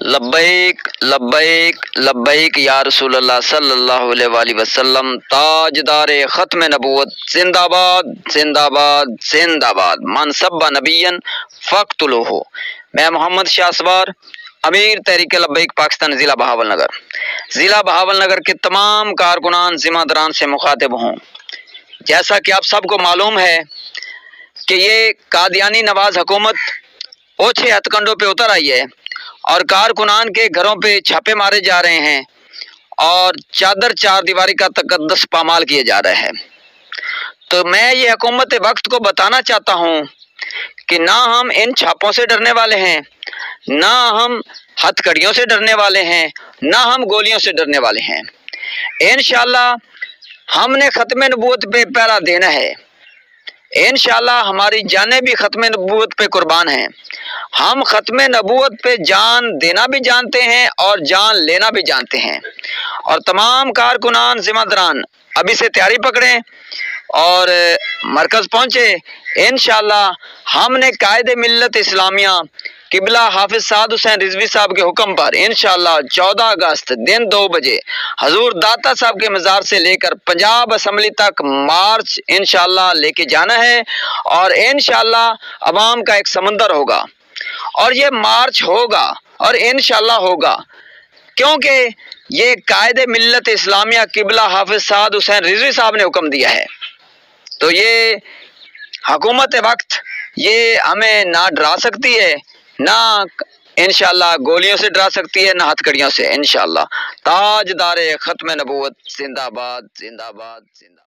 لبیک لبیک لبیک یا رسول اللہ صلی اللہ علیہ وآلہ وسلم، تاجدار ختم نبوت، زندہ باد زندہ باد زندہ باد، من سب نبین فقتلوہ۔ میں محمد شاہ سوار، امیر تحریک لبیک پاکستان، ضلع بہاول نگر کے تمام کارکنان ذمہ داران سے مخاطب ہوں۔ جیسا کہ آپ سب کو معلوم ہے کہ یہ قادیانی نواز حکومت اوچھے ہتھ کنڈوں پہ اتر آئی ہے اور کارکنان کے گھروں پہ چھاپے مارے جا رہے ہیں اور چادر چار دیواری کا تقدس پامال کیے جا رہے ہیں۔ تو میں یہ حکومت وقت کو بتانا چاہتا ہوں کہ نہ ہم ان چھاپوں سے ڈرنے والے ہیں، نہ ہم ہتھ کڑیوں سے ڈرنے والے ہیں، نہ ہم گولیوں سے ڈرنے والے ہیں۔ انشاءاللہ ہم نے ختم نبوت پہ پہرا دینا ہے۔ انشاءاللہ ہماری جانیں بھی ختم نبوت پہ قربان ہیں۔ ہم ختم نبوت پہ جان دینا بھی جانتے ہیں اور جان لینا بھی جانتے ہیں۔ اور تمام کارکنان ذمہ داران ابھی سے تیاری پکڑیں اور مرکز پہنچے۔ انشاءاللہ ہم نے قائد ملت اسلامیہ قبلہ حافظ سعد حسین رضوی صاحب کے حکم پر انشاءاللہ 14 اگست دن 2 بجے حضور داتا صاحب کے مزار سے لے کر پنجاب اسمبلی تک مارچ انشاءاللہ لے کے جانا ہے، اور انشاءاللہ عوام کا ایک سمندر ہوگا اور یہ مارچ ہوگا اور انشاءاللہ ہوگا، کیونکہ یہ قائد ملت اسلامیہ قبلہ حافظ سعد حسین رضوی صاحب نے حکم دیا ہے۔ تو یہ حکومت وقت یہ ہمیں نہ ڈرا سکتی ہے، نہ انشاءاللہ گولیوں سے ڈرا سکتی ہے، نہ ہتھ کڑیوں سے۔ انشاءاللہ تاجدار ختم نبوت، زندہ باد زندہ باد زندہ باد۔